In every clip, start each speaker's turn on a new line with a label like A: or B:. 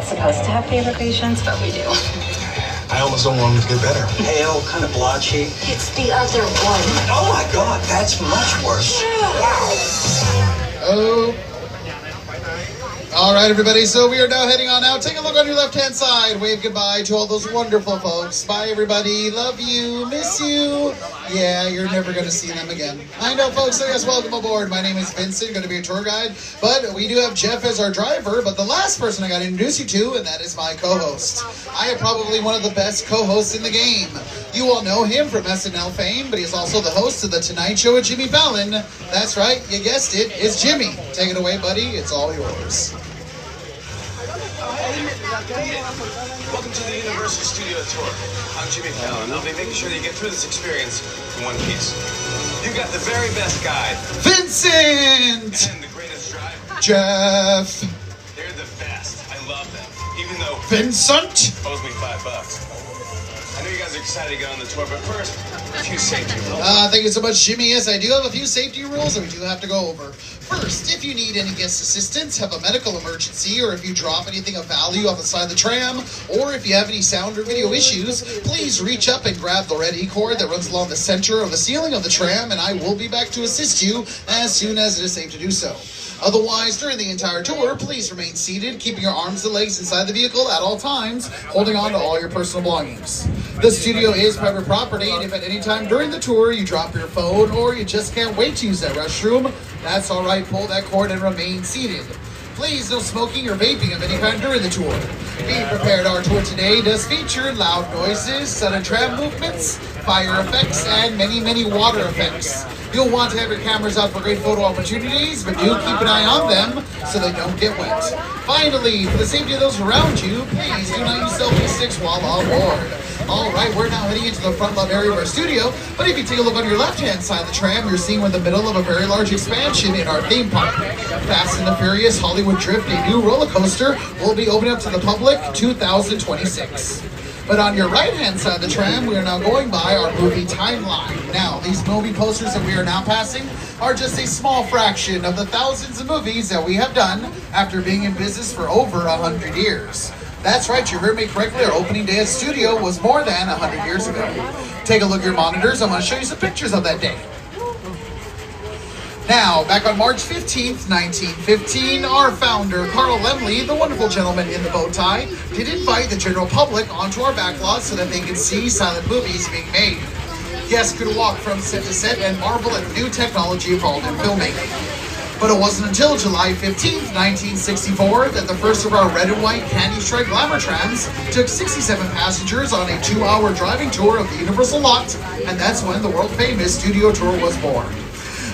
A: supposed to have favorite patients, but we do.
B: I almost don't want him to get better.
C: Pale, kind of blotchy.
A: It's the other one.
C: Oh my God, that's much worse. Wow.
D: Oh. All right, everybody, so we are now heading on out. Take a look on your left-hand side. Wave goodbye to all those wonderful folks. Bye, everybody. Love you. Miss you. Yeah, you're never going to see them again. I know, folks. So, yes, welcome aboard. My name is Vincent, going to be your tour guide. But we do have Jeff as our driver. But the last person I got to introduce you to, and that is my co-host. I am probably one of the best co-hosts in the game. You all know him from SNL fame, but he's also the host of The Tonight Show with Jimmy Fallon. That's right. You guessed it. It's Jimmy. Take it away, buddy. It's all yours.
E: Welcome to the Universal Studio Tour. I'm Jimmy Fallon. I'll be making sure that you get through this experience in one piece. You've got the very best guide.
D: Vincent!
E: And the greatest driver.
D: Jeff!
E: They're the best. I love them. Even though
D: Vincent!
E: owes me $5. I know you guys are excited to get on the tour, but first, a few safety rules.
D: Thank you so much, Jimmy. Yes, I do have a few safety rules that we do have to go over. First, if you need any guest assistance, have a medical emergency, or if you drop anything of value off the side of the tram, or if you have any sound or video issues, please reach up and grab the red E-cord that runs along the center of the ceiling of the tram, and I will be back to assist you as soon as it is safe to do so. Otherwise, during the entire tour, please remain seated, keeping your arms and legs inside the vehicle at all times, holding on to all your personal belongings. The studio is private property, and if at any time during the tour you drop your phone or you just can't wait to use that restroom, that's all right, pull that cord and remain seated. Please, no smoking or vaping of any kind during the tour. Be prepared, our tour today does feature loud noises, sudden tram movements, fire effects, and many, many water effects. You'll want to have your cameras out for great photo opportunities, but do keep an eye on them so they don't get wet. Finally, for the safety of those around you, please do not use selfie sticks while on board. All right, we're now heading into the front love area of our studio, but if you take a look on your left-hand side of the tram, you're seeing we're in the middle of a very large expansion in our theme park. Fast and the Furious Hollywood Drift, a new roller coaster, will be opening up to the public 2026. But on your right-hand side of the tram, we are now going by our movie timeline. Now, these movie posters that we are now passing are just a small fraction of the thousands of movies that we have done after being in business for over 100 years. That's right, you heard me correctly. Our opening day at studio was more than 100 years ago. Take a look at your monitors. I'm going to show you some pictures of that day. Now, back on March 15th, 1915, our founder, Carl Laemmle, the wonderful gentleman in the bow tie, did invite the general public onto our backlot so that they could see silent movies being made. Guests could walk from set to set and marvel at the new technology involved in filmmaking. But it wasn't until July 15th, 1964, that the first of our red and white candy stripe glamour trams took 67 passengers on a 2-hour driving tour of the Universal Lot, and that's when the world-famous studio tour was born.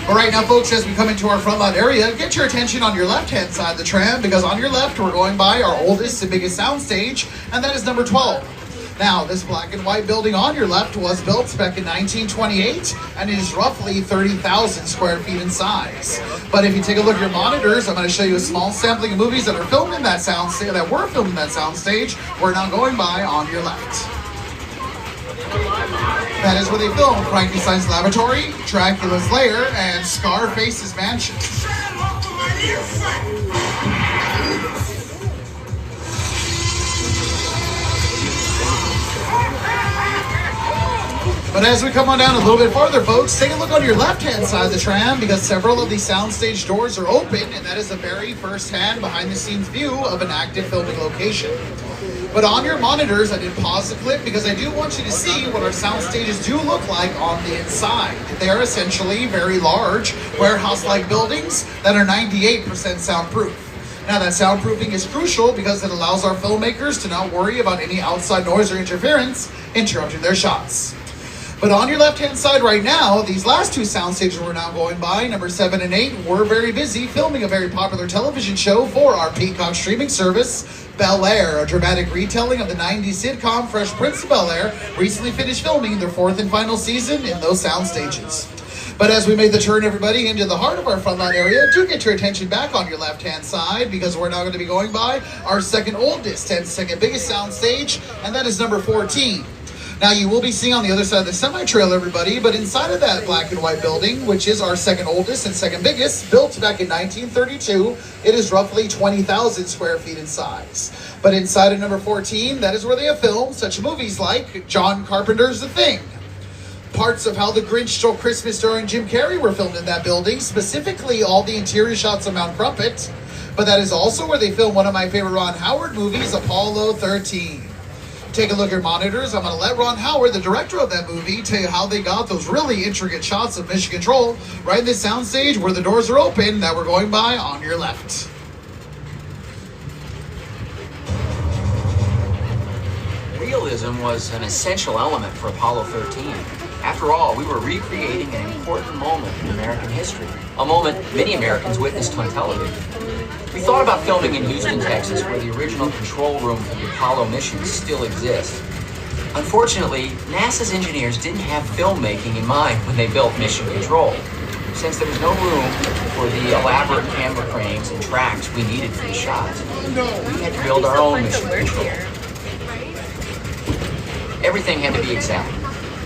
D: All right, now, folks, as we come into our front lot area, get your attention on your left-hand side of the tram, because on your left, we're going by our oldest and biggest soundstage, and that is number 12. Now, this black and white building on your left was built back in 1928, and it is roughly 30,000 square feet in size. But if you take a look at your monitors, I'm going to show you a small sampling of movies that are filmed in that soundstage, that were filmed in that soundstage. We're now going by on your left. That is where they filmed Frankenstein's Laboratory, Dracula's Lair, and Scarface's Mansion. But as we come on down a little bit farther, folks, take a look on your left-hand side of the tram, because several of the soundstage doors are open, and that is the very first-hand, behind-the-scenes view of an active filming location. But on your monitors, I did pause the clip because I do want you to see what our sound stages do look like on the inside. They are essentially very large, warehouse-like buildings that are 98% soundproof. Now, that soundproofing is crucial because it allows our filmmakers to not worry about any outside noise or interference interrupting their shots. But on your left-hand side right now, these last two sound stages we're now going by, number 7 and 8, were very busy filming a very popular television show for our Peacock streaming service, Bel-Air, a dramatic retelling of the 90s sitcom Fresh Prince of Bel-Air, recently finished filming their 4th and final season in those sound stages. But as we made the turn, everybody, into the heart of our frontline area, do get your attention back on your left-hand side, because we're now going to be going by our second oldest and second biggest sound stage, and that is number 14. Now, you will be seeing on the other side of the semi-trail, everybody, but inside of that black and white building, which is our second oldest and second biggest, built back in 1932, it is roughly 20,000 square feet in size. But inside of number 14, that is where they have filmed such movies like John Carpenter's The Thing. Parts of How the Grinch Stole Christmas starring Jim Carrey were filmed in that building, specifically all the interior shots of Mount Crumpet. But that is also where they filmed one of my favorite Ron Howard movies, Apollo 13. Take a look at your monitors. I'm going to let Ron Howard, the director of that movie, tell you how they got those really intricate shots of Mission Control right in this soundstage where the doors are open that we're going by on your left.
F: Realism was an essential element for Apollo 13. After all, we were recreating an important moment in American history, a moment many Americans witnessed on television. We thought about filming in Houston, Texas, where the original control room for the Apollo missions still exists. Unfortunately, NASA's engineers didn't have filmmaking in mind when they built Mission Control. Since there was no room for the elaborate camera cranes and tracks we needed for the shots, we had to build our own Mission Control. Everything had to be exact,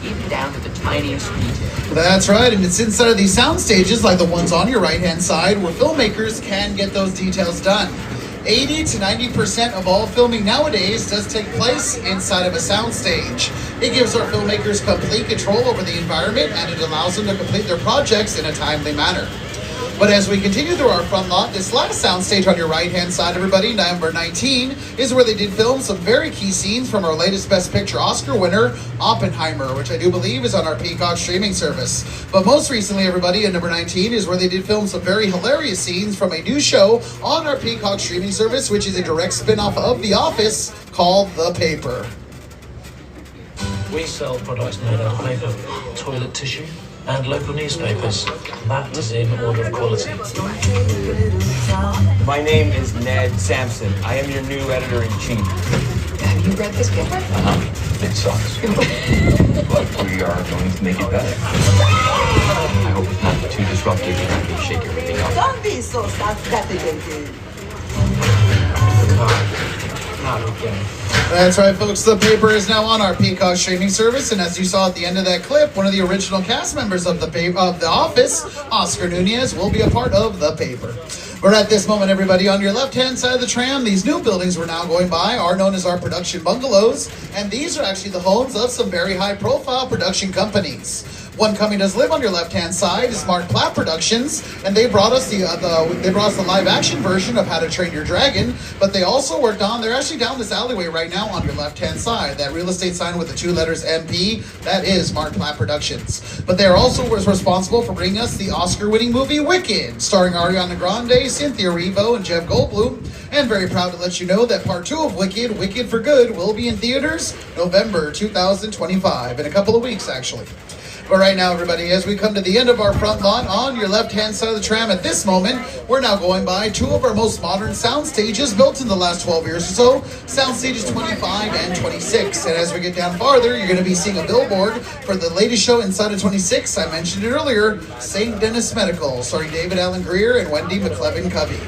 F: even down to the tiniest detail.
D: That's right, and it's inside of these sound stages, like the ones on your right-hand side, where filmmakers can get those details done. 80 to 90% of all filming nowadays does take place inside of a sound stage. It gives our filmmakers complete control over the environment, and it allows them to complete their projects in a timely manner. But as we continue through our front lot, this last soundstage on your right-hand side, everybody, number 19, is where they did film some very key scenes from our latest Best Picture Oscar winner, Oppenheimer, which I do believe is on our Peacock streaming service. But most recently, everybody, at number 19 is where they did film some very hilarious scenes from a new show on our Peacock streaming service, which is a direct spin-off of The Office called The Paper.
G: We sell products made out of paper, toilet tissue, and local newspapers. That is in order of quality.
H: My name is Ned Sampson. I am your new editor-in-chief.
I: Have you read this paper?
H: It sucks. But we are going to make it better. I hope it's not too disruptive and not going to shake everything up.
I: Don't be so self-deprecating.
G: Not again.
D: That's right, folks. The Paper is now on our Peacock streaming service, and as you saw at the end of that clip, one of the original cast members of The Office, Oscar Nunez, will be a part of The Paper. We're at this moment, everybody, on your left-hand side of the tram. These new buildings we're now going by are known as our production bungalows, and these are actually the homes of some very high-profile production companies. One company does live on your left-hand side is Mark Platt Productions, and they brought us the live-action version of How to Train Your Dragon. But they also worked on. They're actually down this alleyway right now on your left-hand side. That real estate sign with the two letters MP, that is Mark Platt Productions. But they are also responsible for bringing us the Oscar-winning movie Wicked, starring Ariana Grande, Cynthia Erivo, and Jeff Goldblum. And very proud to let you know that Part 2 of Wicked, Wicked for Good, will be in theaters November 2025, in a couple of weeks, actually. But right now, everybody, as we come to the end of our front lot on your left-hand side of the tram at this moment, we're now going by two of our most modern sound stages built in the last 12 years or so, sound stages 25 and 26. And as we get down farther, you're going to be seeing a billboard for the latest show inside of 26. I mentioned it earlier, St. Dennis Medical, starring David Allen Greer and Wendy McClevin-Covey.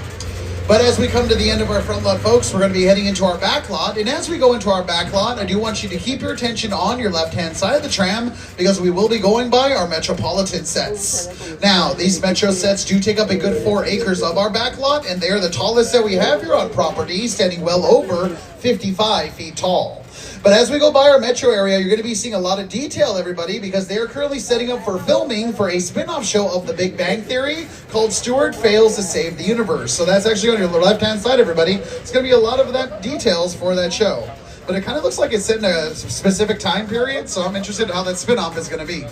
D: But as we come to the end of our front lot, folks, we're going to be heading into our back lot. And as we go into our back lot, I do want you to keep your attention on your left-hand side of the tram because we will be going by our Metropolitan sets. Now, these Metro sets do take up a good 4 acres of our back lot, and they are the tallest that we have here on property, standing well over 55 feet tall. But as we go by our metro area, you're going to be seeing a lot of detail, everybody, because they are currently setting up for filming for a spin-off show of The Big Bang Theory called Stuart Fails to Save the Universe. So that's actually on your left-hand side, everybody. It's going to be a lot of that details for that show. But it kind of looks like it's set in a specific time period, so I'm interested in how that spin-off is going to be.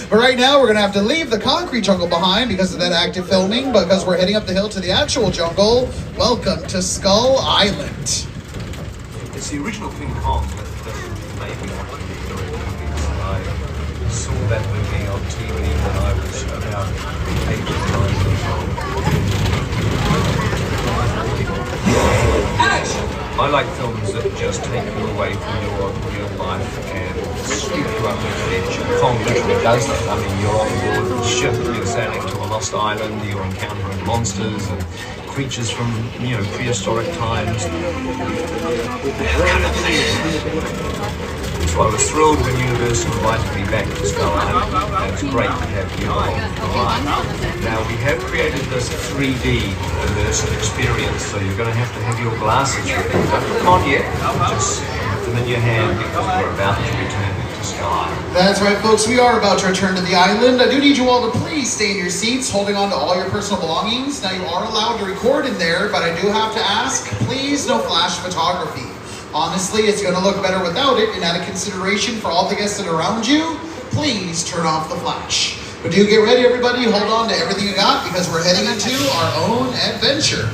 D: But right now, we're going to have to leave the concrete jungle behind because of that active filming, because we're heading up the hill to the actual jungle. Welcome to Skull Island.
E: It's the original King Kong that made me want to do movies. I saw that movie on TV when I was about 8 or 9 years old. I like films that just take you away from your real life and scoop you up with an edge. And Kong literally does that. I mean, you're on board a ship, you're sailing to a lost island, you're encountering monsters and creatures from, prehistoric times. So So I was thrilled when Universal invited me back to Skull Island, and it's great to have you along for the ride. Now, we have created this 3D immersive experience, so you're going to have your glasses ready. Don't put them on yet, just put them in your hand because we're about to return to Skull Island.
D: That's right, folks. We are about to return to the island. I do need you all to please stay in your seats, holding on to all your personal belongings. Now, you are allowed to record in there, but I do have to ask, please no flash photography. Honestly, it's going to look better without it, and out of consideration for all the guests that are around you, please turn off the flash. But do get ready, everybody. Hold on to everything you got because we're heading into our own adventure.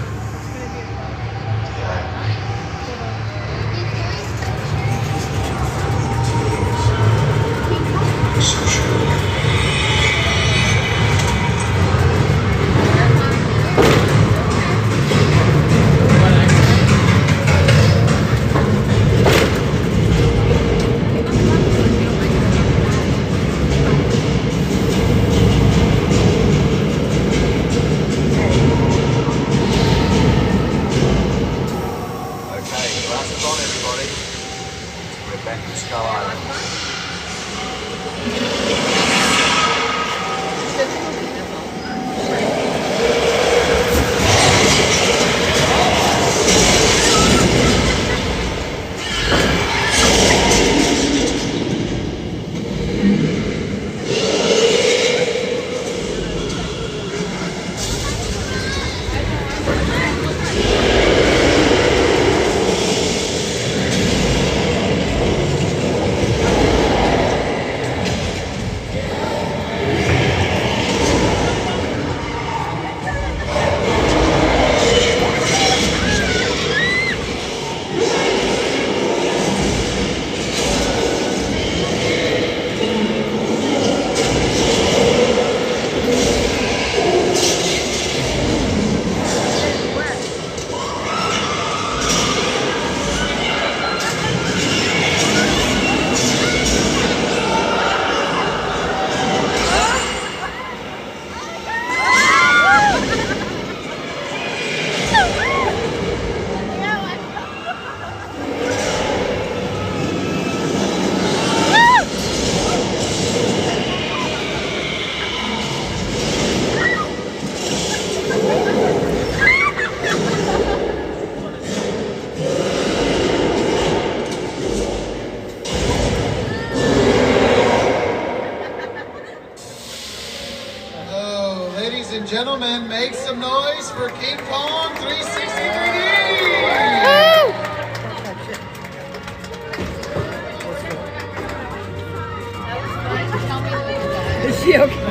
D: Gentlemen, make some noise for King Kong 360 3D!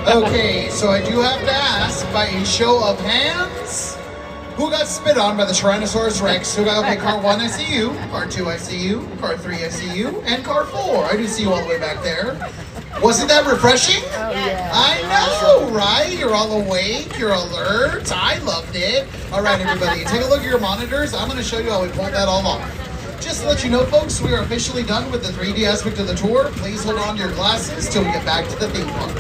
D: Okay, so I do have to ask, by a show of hands, who got spit on by the Tyrannosaurus Rex? Who got, okay, car 1, I see you. Car 2, I see you. Car 3, I see you. And car 4, I do see you all the way back there. Wasn't that refreshing? Oh, yeah. I know, right? You're all awake, you're alert. I loved it. All right, everybody, take a look at your monitors. I'm going to show you how we pulled that all off. Just to let you know, folks, we are officially done with the 3D aspect of the tour. Please hold on to your glasses till we get back to the theme park.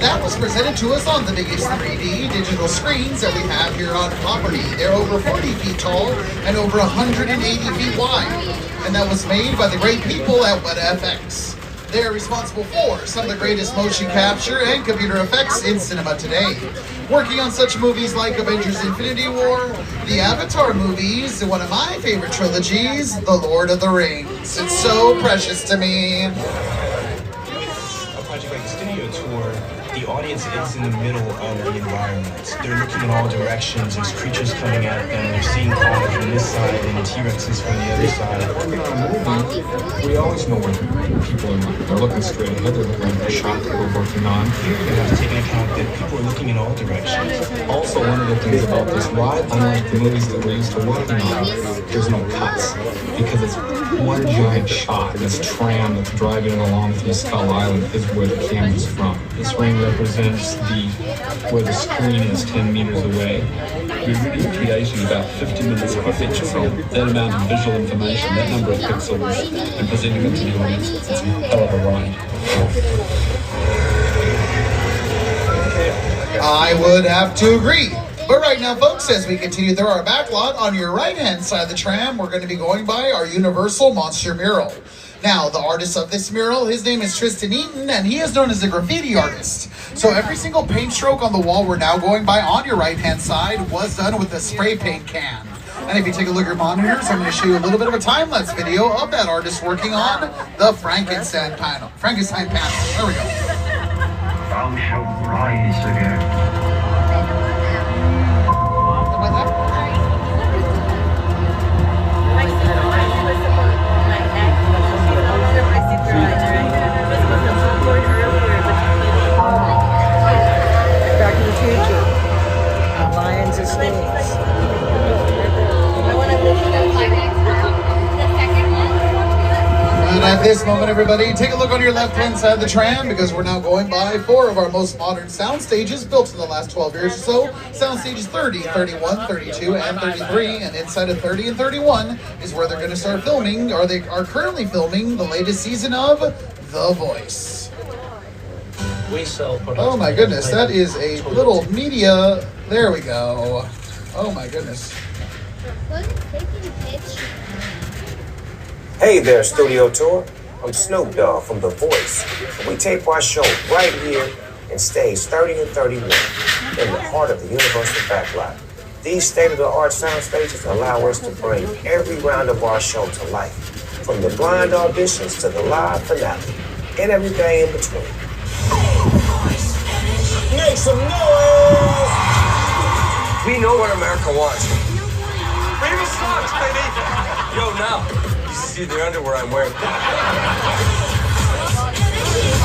D: That was presented to us on the biggest 3D digital screens that we have here on property. They're over 40 feet tall and over 180 feet wide. And that was made by the great people at WetFX. They are responsible for some of the greatest motion capture and computer effects in cinema today. Working on such movies like Avengers Infinity War, the Avatar movies, and one of my favorite trilogies, The Lord of the Rings. It's so precious to me.
J: A project like the studio tour, the audience is in the middle of the environment. They're looking in all directions. There's creatures coming at them. They're seeing Kong from this side and T-Rexes from the other side.
H: Working on a movie, we always know where people are looking. They're looking straight ahead. They're looking at the shot that we're working on.
J: Here you have to take into account that people are looking in all directions.
H: Also, one of the things about this ride, unlike the movies that we're used to working on, there's no cuts because it's one giant shot. This tram that's driving along through Skull Island is where the camera's from. This ring represents where the screen is 10 meters away. We're really creating about 50 minutes of a feature film. That amount of visual information, that number of pixels, and presenting it to the audience, it's a hell of a ride.
D: I would have to agree. But right now, folks, as we continue through our backlot, on your right-hand side of the tram, we're going to be going by our Universal Monster Mural. Now, the artist of this mural, his name is Tristan Eaton, and he is known as a graffiti artist. So every single paint stroke on the wall we're now going by on your right-hand side was done with a spray paint can. And if you take a look at your monitors, I'm going to show you a little bit of a time-lapse video of that artist working on the Frankenstein panel. There we go.
K: Thou shalt rise again.
I: Back to the Future. Lions and Snakes.
D: And at this moment, everybody, take a look on your left-hand side of the tram because we're now going by 4 of our most modern sound stages built in the last 12 years or so. Sound stages 30, 31, 32, and 33. And inside of 30 and 31 is where they're going to start filming, or they are currently filming, the latest season of The Voice.
G: We sell products.
D: Oh my goodness, that is a little media. There we go. Oh my goodness.
L: Hey there, Studio Tour. I'm Snoop Dogg from The Voice. And we tape our show right here in stage 30 and 31 in the heart of the Universal Backlot. These state-of-the-art sound stages allow us to bring every round of our show to life, from the blind auditions to the live finale, and everything in between. Make some noise!
F: We know what America wants. Bring the socks, baby! Yo, now, you see the underwear I'm wearing.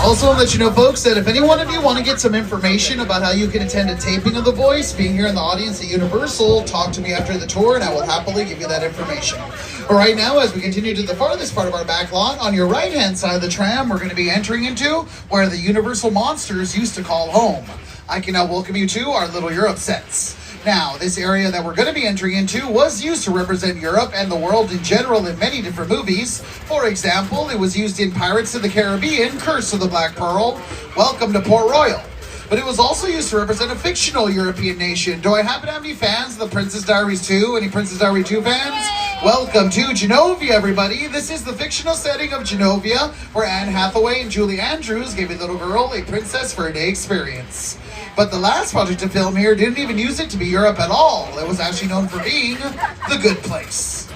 D: Also, I'll let you know, folks, that if any one of you want to get some information about how you can attend a taping of The Voice, being here in the audience at Universal, talk to me after the tour, and I will happily give you that information. But right now, as we continue to the farthest part of our back lot, on your right-hand side of the tram, we're going to be entering into where the Universal Monsters used to call home. I can now welcome you to our Little Europe sets. Now, this area that we're going to be entering into was used to represent Europe and the world in general in many different movies. For example, it was used in Pirates of the Caribbean, Curse of the Black Pearl, Welcome to Port Royal. But it was also used to represent a fictional European nation. Do I happen to have any fans of The Princess Diaries 2? Any Princess Diaries 2 fans? Welcome to Genovia, everybody. This is the fictional setting of Genovia, where Anne Hathaway and Julie Andrews gave a little girl a princess for a day experience. But the last project to film here didn't even use it to be Europe at all. It was actually known for being The Good Place.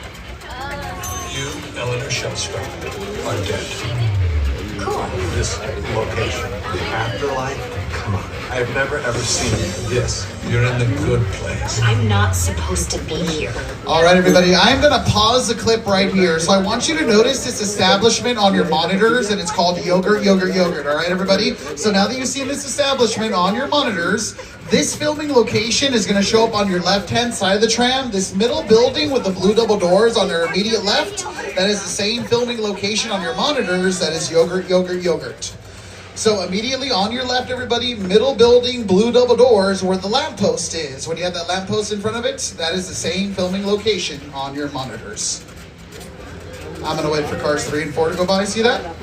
B: You, Eleanor Shellstrop, are dead.
A: Cool.
B: This location, the afterlife, come on. I've never ever seen this. You're in the good place.
A: I'm not supposed to be here.
D: All right, everybody, I'm going to pause the clip right here. So I want you to notice this establishment on your monitors, and it's called Yogurt, Yogurt, Yogurt. All right, everybody? So now that you've seen this establishment on your monitors, this filming location is going to show up on your left-hand side of the tram. This middle building with the blue double doors on their immediate left, that is the same filming location on your monitors. That is Yogurt, Yogurt, Yogurt. So immediately on your left, everybody, middle building, blue double doors, where the lamppost is. When you have that lamppost in front of it, that is the same filming location on your monitors. I'm going to wait for cars 3 and 4 to go by. See that?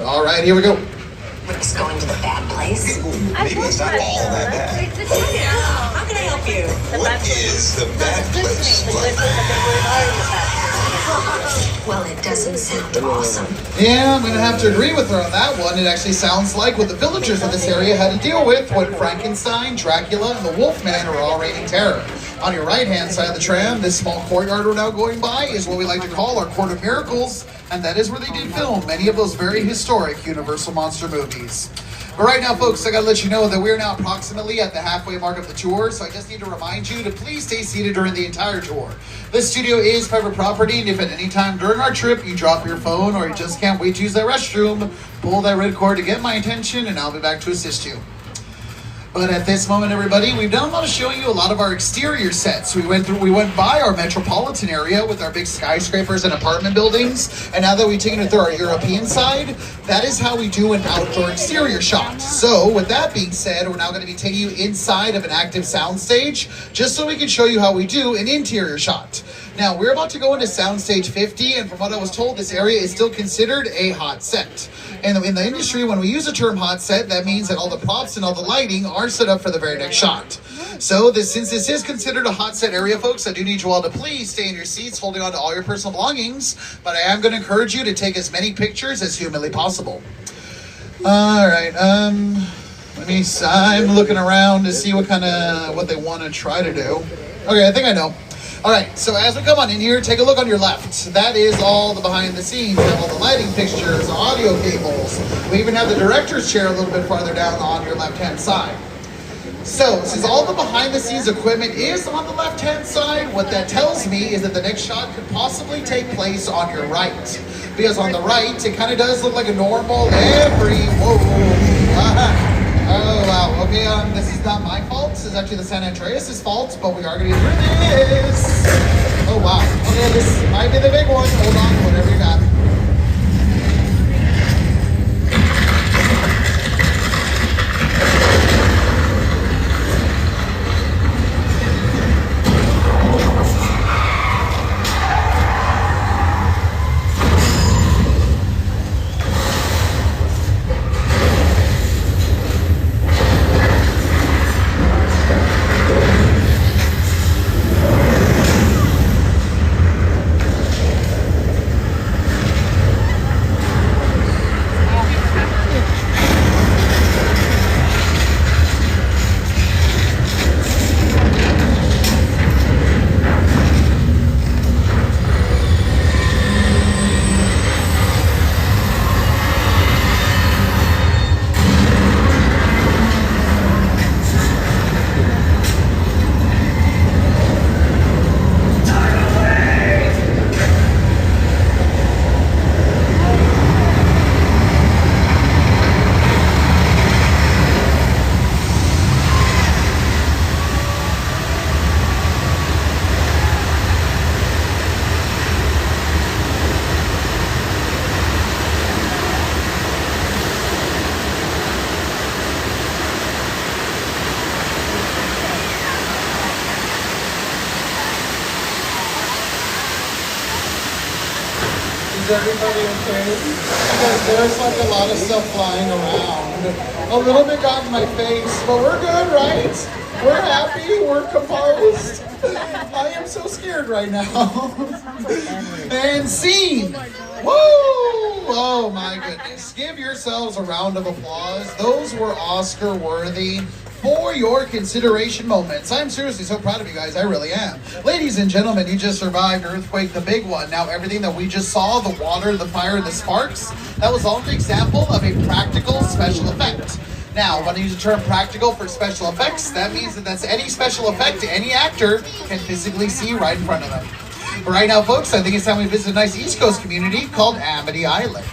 D: All right, here we go.
A: Rick's going to the bad place.
C: Maybe it's not all that bad.
A: How can I help you?
C: What is the bad place?
A: Well, it doesn't sound awesome.
D: Yeah, I'm going to have to agree with her on that one. It actually sounds like what the villagers of this area had to deal with when Frankenstein, Dracula, and the Wolfman are all reigning terror. On your right-hand side of the tram, this small courtyard we're now going by is what we like to call our Court of Miracles, and that is where they did film many of those very historic Universal Monster movies. But right now, folks, I gotta let you know that we're now approximately at the halfway mark of the tour, so I just need to remind you to please stay seated during the entire tour. This studio is private property, and if at any time during our trip you drop your phone or you just can't wait to use that restroom, pull that red cord to get my attention, and I'll be back to assist you. But at this moment, everybody, we've done a lot of showing you a lot of our exterior sets. We went by our metropolitan area with our big skyscrapers and apartment buildings, and now that we've taken it through our European side, that is how we do an outdoor exterior shot. So, with that being said, we're now going to be taking you inside of an active soundstage, just so we can show you how we do an interior shot. Now, we're about to go into Soundstage 50, and from what I was told, this area is still considered a hot set. And in the industry, when we use the term hot set, that means that all the props and all the lighting are are set up for the very next shot. So since this is considered a hot set area, folks, I do need you all to please stay in your seats, holding on to all your personal belongings, but I am going to encourage you to take as many pictures as humanly possible. All right, I'm looking around to see what they want to try to do. Okay, I think I know. All right, so as we come on in here, take a look on your left. That is all the behind the scenes, all the lighting fixtures, audio cables. We even have the director's chair a little bit farther down on your left-hand side. So, since all the behind the scenes equipment is on the left-hand side, what that tells me is that the next shot could possibly take place on your right. Because on the right, it kind of does look like a normal Oh, wow. Okay, this is not my fault. This is actually the San Andreas' fault, but we are going to get through this. Oh, wow. Okay, this might be the big one. Hold on, whatever you got. Is everybody okay? Because there's like a lot of stuff flying around. A little bit got in my face, but we're good, right? We're happy, we're composed. I am so scared right now. And scene! Woo! Oh my goodness. Give yourselves a round of applause. Those were Oscar worthy for your consideration moments. I'm seriously so proud of you guys, I really am. Ladies and gentlemen, you just survived Earthquake, the big one. Now everything that we just saw, the water, the fire, the sparks, that was all an example of a practical special effect. Now, when I use the term practical for special effects, that means that that's any special effect any actor can physically see right in front of them. But right now, folks, I think it's time we visit a nice East Coast community called Amity Island.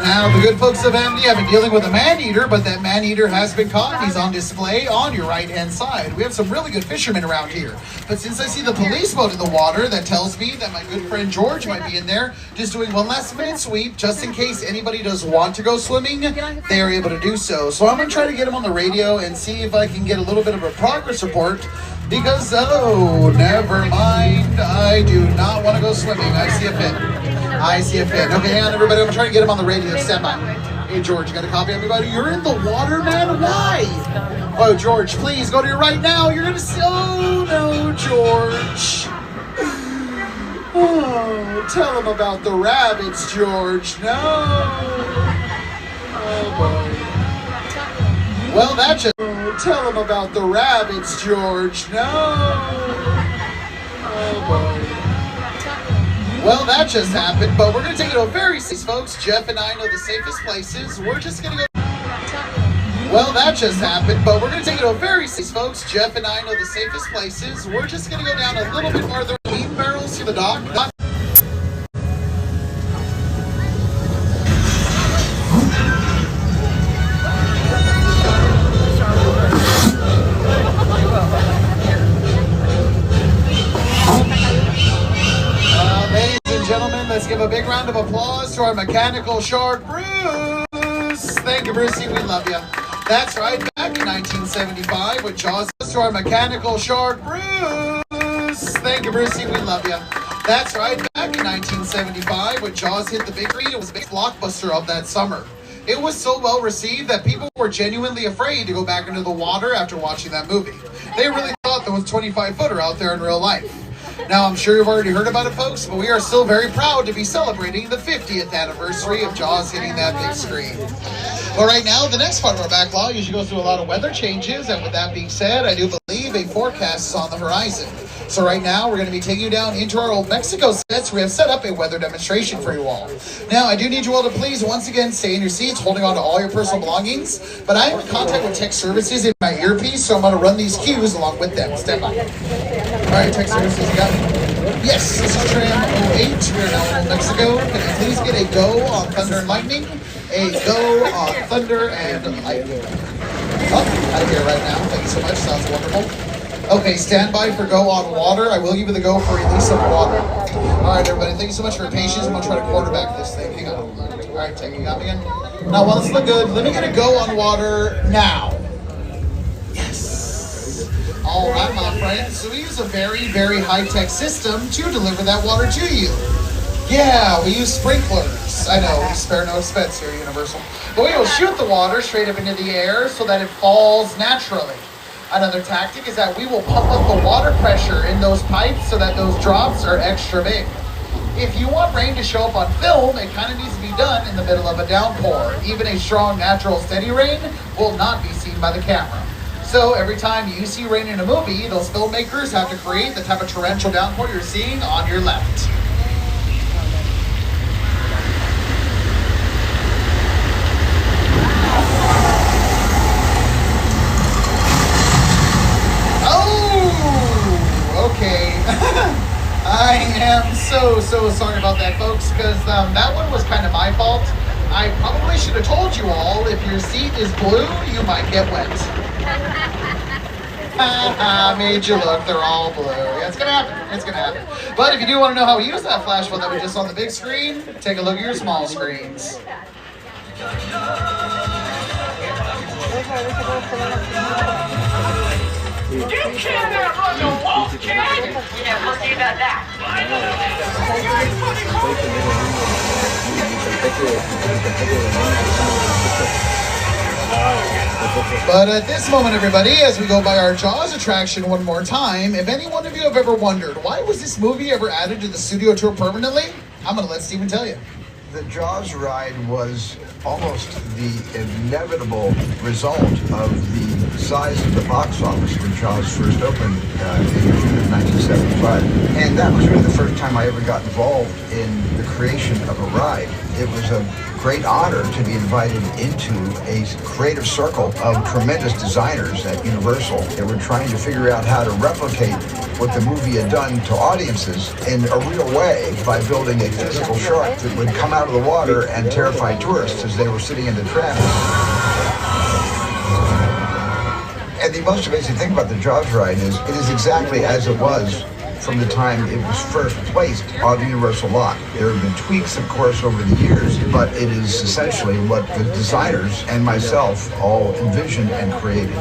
D: Now, the good folks of Amity have been dealing with a man-eater, but that man-eater has been caught and he's on display on your right-hand side. We have some really good fishermen around here. But since I see the police boat in the water, that tells me that my good friend George might be in there just doing one last minute sweep, just in case anybody does want to go swimming, they are able to do so. So I'm going to try to get him on the radio and see if I can get a little bit of a progress report. Because, oh, never mind, I do not want to go swimming. I see a fin. I see a fin. Okay, hang on, everybody. I'm trying to get him on the radio. Stand by. Hey, George, you got a copy of me, buddy? You're in the water, man? Why? Oh, George, please, go to your right now. You're going to see... Oh, no, George. Oh, tell him about the rabbits, George. No. Oh, boy. Well, that just... Oh, tell him about the rabbits, George. No. Oh, boy. Well, that just happened, but we're going to take it to a very safe, folks. Jeff and I know the safest places. We're just going to go... Well, that just happened, but we're going to take it to a very safe, folks. Jeff and I know the safest places. We're just going to go down a little bit farther. Lean barrels to the dock. Gentlemen, let's give a big round of applause to our mechanical shark, Bruce. Thank you, Brucey. We love you. That's right. Back in 1975 with Jaws. To our mechanical shark, Bruce. Thank you, Brucey. We love you. That's right, back in 1975, when Jaws hit the big screen, it was a big blockbuster of that summer. It was so well received that people were genuinely afraid to go back into the water after watching that movie. They really thought there was 25-footer out there in real life. Now, I'm sure you've already heard about it, folks, but we are still very proud to be celebrating the 50th anniversary of Jaws hitting that big screen. But right now, the next part of our backlog usually goes through a lot of weather changes, and with that being said, I do believe a forecast is on the horizon. So right now, we're going to be taking you down into our old Mexico sets. We have set up a weather demonstration for you all. Now, I do need you all to please, once again, stay in your seats, holding on to all your personal belongings. But I am in contact with tech services in my earpiece, so I'm going to run these cues along with them. Stand by. All right, tech services, you got me? Yes, this is Tram 08. We are now in Old Mexico. Can I please get a go on Thunder and Lightning? A go on Thunder and Lightning. Oh, out of here right now. Thank you so much. Sounds wonderful. Okay, stand by for go on water. I will give you the go for release of water. All right, everybody. Thank you so much for your patience. I'm going to try to quarterback this thing. Hang on. All right, Tech, you got me again? Now, while it's look good, let me get a go on water now. Yes. All right, my friends. So we use a very, very high-tech system to deliver that water to you. Yeah, we use sprinklers. I know, we spare no expense here at Universal. But we will shoot the water straight up into the air so that it falls naturally. Another tactic is that we will pump up the water pressure in those pipes so that those drops are extra big. If you want rain to show up on film, it kind of needs to be done in the middle of a downpour. Even a strong, natural, steady rain will not be seen by the camera. So every time you see rain in a movie, those filmmakers have to create the type of torrential downpour you're seeing on your left. Okay, I am so sorry about that, folks, because that one was kind of my fault. I probably should have told you all, if your seat is blue, you might get wet. Made you look, they're all blue. Yeah, it's gonna happen, it's gonna happen. But if you do want to know how we use that flash flood that we just saw on the big screen, take a look at your small screens.
M: You cannot run the wolf, kid! Yeah, we'll see about that.
D: But at this moment, everybody, as we go by our Jaws attraction one more time, if any one of you have ever wondered, why was this movie ever added to the studio tour permanently? I'm going to let Steven tell you.
N: The Jaws ride was almost the inevitable result of the size of the box office when Jaws first opened in June of 1975. And that was really the first time I ever got involved in the creation of a ride. It was a great honor to be invited into a creative circle of tremendous designers at Universal that were trying to figure out how to replicate what the movie had done to audiences in a real way by building a physical shark that would come out of the water and terrify tourists as they were sitting in the tram. And the most amazing thing about the Jaws ride is it is exactly as it was from the time it was first placed on the Universal lot. There have been tweaks, of course, over the years, but it is essentially what the designers and myself all envisioned and created.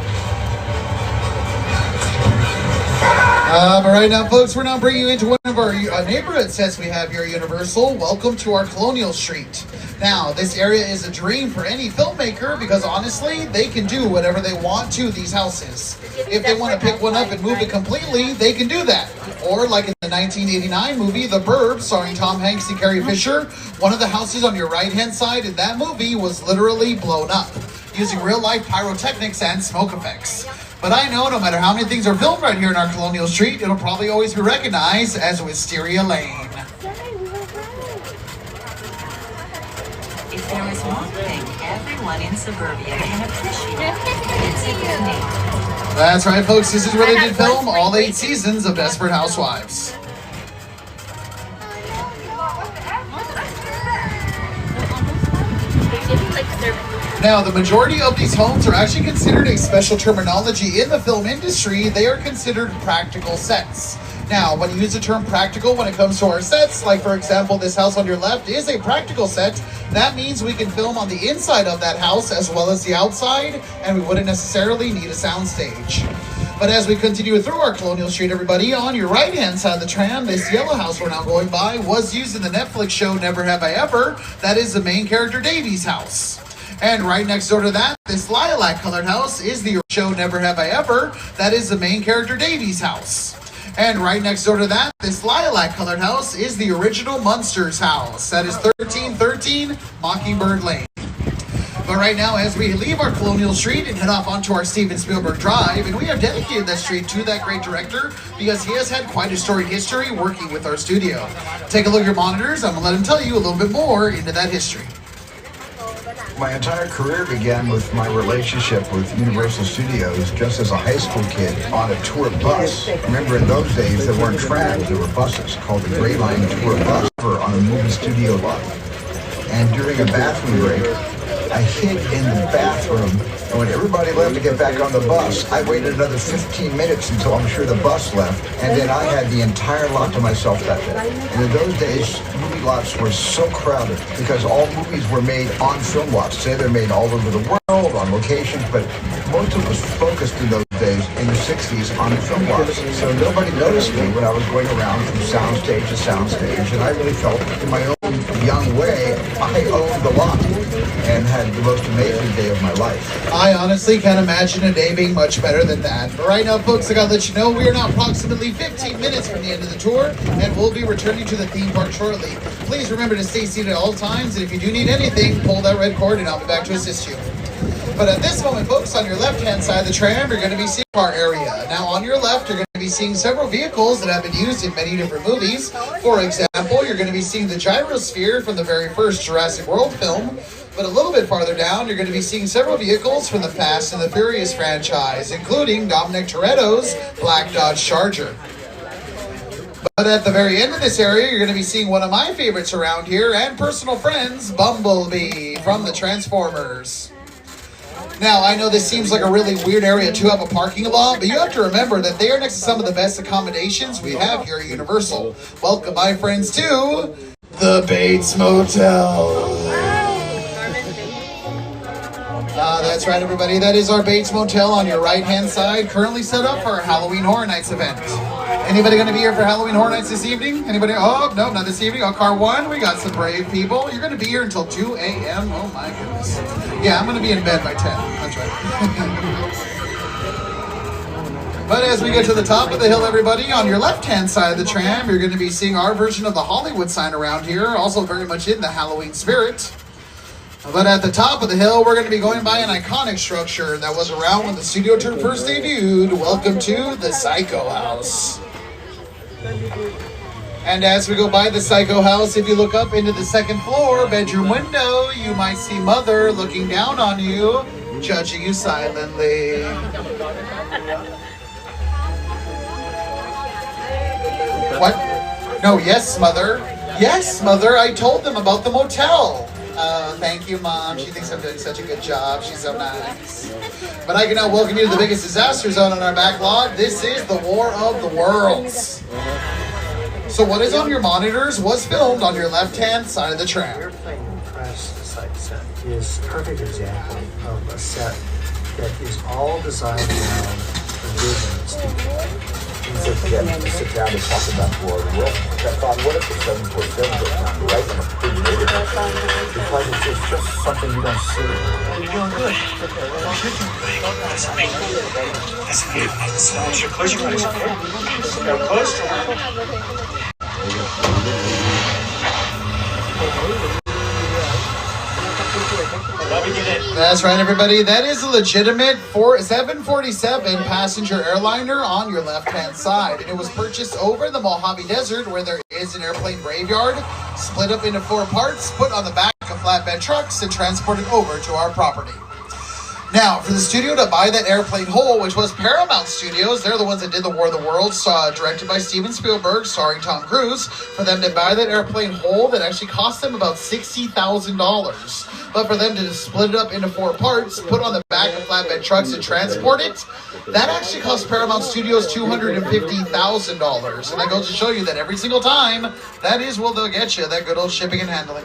D: But right now, folks, we're now bringing you into one of our neighborhood sets we have here at Universal. Welcome to our Colonial Street. Now, this area is a dream for any filmmaker because, honestly, they can do whatever they want to these houses. If they want to pick one up and move it completely, they can do that. Or, like in the 1989 movie, The Burbs, starring Tom Hanks and Carrie Fisher, one of the houses on your right-hand side in that movie was literally blown up, using real-life pyrotechnics and smoke effects. But I know no matter how many things are filmed right here in our Colonial Street, it'll probably always be recognized as Wisteria Lane.
A: If there is one thing everyone in suburbia can appreciate, it's a good neighborhood.
D: That's right, folks. This is where they did film all 8 seasons of Desperate Housewives. Now, the majority of these homes are actually considered a special terminology in the film industry. They are considered practical sets. Now, when you use the term practical when it comes to our sets, like for example, this house on your left is a practical set, that means we can film on the inside of that house as well as the outside, and we wouldn't necessarily need a soundstage. But as we continue through our Colonial Street, everybody, on your right-hand side of the tram, this yellow house we're now going by was used in the Netflix show Never Have I Ever. That is the main character Davy's house. And right next door to that, this lilac-colored house is the show Never Have I Ever. That is the main character Davy's house. And right next door to that, this lilac-colored house is the original Munsters house. That is 1313 Mockingbird Lane. But right now, as we leave our Colonial Street and head off onto our Steven Spielberg Drive, and we have dedicated that street to that great director because he has had quite a storied history working with our studio. Take a look at your monitors. I'm going to let him tell you a little bit more into that history.
N: My entire career began with my relationship with Universal Studios just as a high school kid on a tour bus. Remember, in those days, there weren't trams, there were buses called the Gray Line Tour Bus on a movie studio lot. And during a bathroom break, I hid in the bathroom, and when everybody left to get back on the bus, I waited another 15 minutes until I'm sure the bus left, and then I had the entire lot to myself that day. And in those days, movie lots were so crowded because all movies were made on film lots. Say they're made all over the world, on locations, but most of us focused in those days, in the 60s, on the film lots. So nobody noticed me when I was going around from soundstage to soundstage, and I really felt, in my own young way, I owned the lot and had the most amazing day of my life.
D: I honestly can't imagine a day being much better than that. But right now, folks, I gotta let you know we are now approximately 15 minutes from the end of the tour, and we'll be returning to the theme park shortly. Please remember to stay seated at all times, and if you do need anything, pull that red cord and I'll be back to assist you. But at this moment, folks, on your left-hand side of the tram, you're going to be seeing our area. Now, on your left, you're going to be seeing several vehicles that have been used in many different movies. For example, you're going to be seeing the gyrosphere from the very first Jurassic World film. But a little bit farther down, you're going to be seeing several vehicles from the Fast and the Furious franchise, including Dominic Toretto's Black Dodge Charger. But at the very end of this area, you're going to be seeing one of my favorites around here and personal friends, Bumblebee from the Transformers. Now, I know this seems like a really weird area to have a parking lot, but you have to remember that they are next to some of the best accommodations we have here at Universal. Welcome, my friends, to the Bates Motel. That's right, everybody. That is our Bates Motel on your right-hand side, currently set up for our Halloween Horror Nights event. Anybody going to be here for Halloween Horror Nights this evening? Anybody? Oh, no, not this evening. Oh, car one, we got some brave people. You're going to be here until 2 a.m. Oh, my goodness. Yeah, I'm going to be in bed by 10. That's right. But as we get to the top of the hill, everybody, on your left-hand side of the tram, you're going to be seeing our version of the Hollywood sign around here, also very much in the Halloween spirit. But at the top of the hill, we're going to be going by an iconic structure that was around when the studio tour first debuted. Welcome to the Psycho House. And as we go by the Psycho House, if you look up into the second floor bedroom window, you might see Mother looking down on you, judging you silently. What? No, yes, Mother. Yes, Mother, I told them about the motel. Thank you, Mom. She thinks I'm doing such a good job. She's so nice. But I can now welcome you to the biggest disaster zone on our backlot. This is the War of the Worlds. So what is on your monitors was filmed on your left-hand side of the tram.
O: Airplane crash site set is a perfect example of a set that is all designed around a vision of Steve.
L: Sit down and talk about war. What if the 747 goes down right on a big neighborhood? Because it's just something you don't see.
M: You're doing good. Listen, close your eyes, okay? Now close.
D: That's right, everybody. That is a legitimate 747 passenger airliner on your left-hand side. And it was purchased over in the Mojave Desert, where there is an airplane graveyard, split up into 4 parts, put on the back of flatbed trucks, and transported over to our property. Now, for the studio to buy that airplane whole, which was Paramount Studios, they're the ones that did The War of the Worlds, directed by Steven Spielberg, starring Tom Cruise. For them to buy that airplane whole, that actually cost them about $60,000. But for them to split it up into 4 parts, put on the back of flatbed trucks and transport it, that actually cost Paramount Studios $250,000. And that goes to show you that every single time, that is what they'll get you, that good old shipping and handling.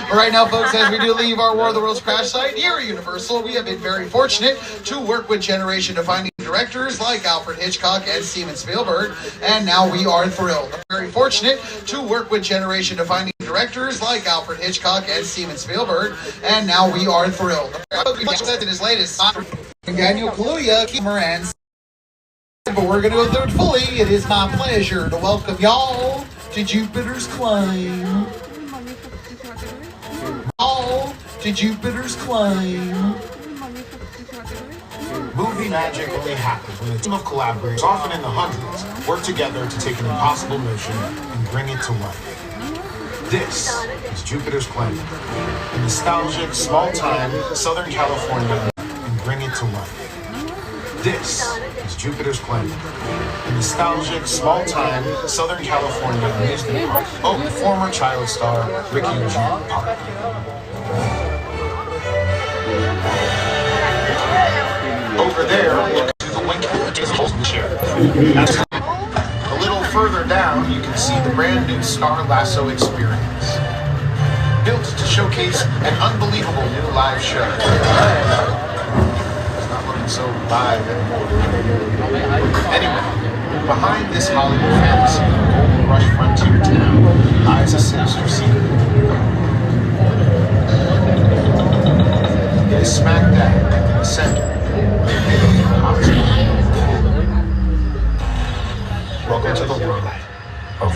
D: But right now, folks, as we do leave our War of the Worlds crash site here at Universal, we have been very fortunate to work with generation-defining directors like Alfred Hitchcock and Steven Spielberg, and now we are thrilled. Very fortunate to work with generation-defining directors like Alfred Hitchcock and Steven Spielberg, and now we are thrilled. In his latest, Daniel Kaluuya, Moran. But we're going to go through it fully. It is my pleasure to welcome y'all to Jupiter's Climb. All to Jupiter's Climb.
P: Movie magic only happens when a team of collaborators, often in the hundreds, work together to take an impossible notion and bring it to life. This is Jupiter's Climb, a nostalgic, small-time Southern California, and bring it to life. This is Jupiter's Climb, a nostalgic, small-time Southern California amusement park. Oh, former child star Ricky and June Park. Over there, look to the link is a chair. A little further down, you can see the brand new Star Lasso experience. Built to showcase an unbelievable new live show. It's not looking so live anymore. Anyway, behind this Hollywood fantasy, Gold Rush frontier town, lies a sinister secret. It is smack dab in the center. Welcome to the world of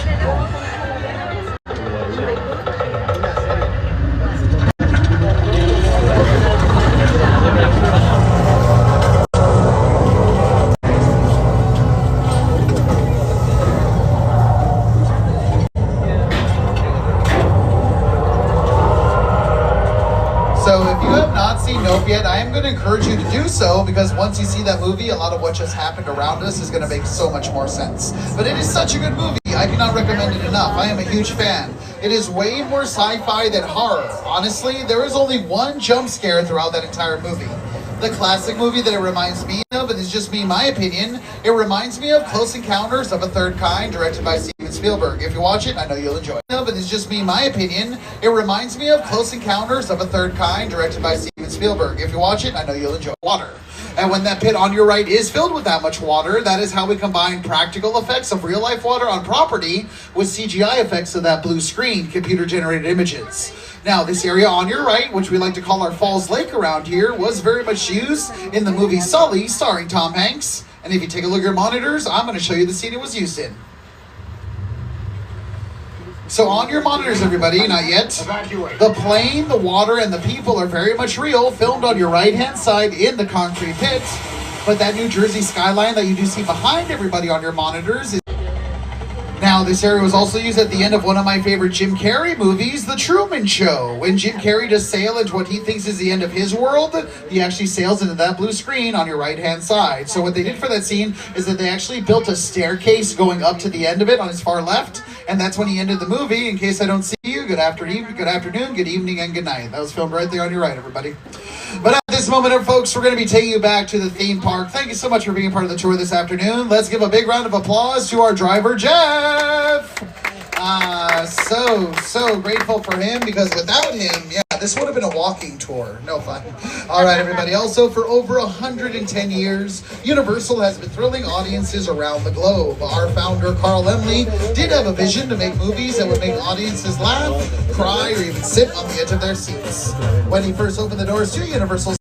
D: So if you have not seen Nope yet, I am going to encourage you to do so, because once you see that movie, a lot of what just happened around us is going to make so much more sense. But it is such a good movie. I cannot recommend it enough. I am a huge fan. It is way more sci-fi than horror. Honestly, there is only one jump scare throughout that entire movie. The classic movie that it reminds me of, and it's just me, my opinion, it reminds me of Close Encounters of a Third Kind, directed by Steven Spielberg. If you watch it, I know you'll enjoy it. But it's just me, my opinion, it reminds me of Close Encounters of a Third Kind, directed by Steven Spielberg. If you watch it, I know you'll enjoy water. And when that pit on your right is filled with that much water, that is how we combine practical effects of real-life water on property with CGI effects of that blue screen, computer-generated images. Now, this area on your right, which we like to call our Falls Lake around here, was very much used in the movie Sully, starring Tom Hanks. And if you take a look at your monitors, I'm going to show you the scene it was used in. So on your monitors, everybody, not yet, the plane, the water, and the people are very much real, filmed on your right-hand side in the concrete pit. But that New Jersey skyline that you do see behind everybody on your monitors is... Now, this area was also used at the end of one of my favorite Jim Carrey movies, The Truman Show. When Jim Carrey does sail into what he thinks is the end of his world, he actually sails into that blue screen on your right-hand side. So what they did for that scene is that they actually built a staircase going up to the end of it on his far left, and that's when he ended the movie. In case I don't see you, good afternoon, good evening, and good night. That was filmed right there on your right, everybody. But at this moment, folks, we're going to be taking you back to the theme park. Thank you so much for being part of the tour this afternoon. Let's give a big round of applause to our driver, Jeff. So grateful for him, because without him, yeah, this would have been a walking tour. No fun. All right, everybody. Also, for over 110 years, Universal has been thrilling audiences around the globe. Our founder, Carl Laemmle, did have a vision to make movies that would make audiences laugh, cry, or even sit on the edge of their seats. When he first opened the doors to Universal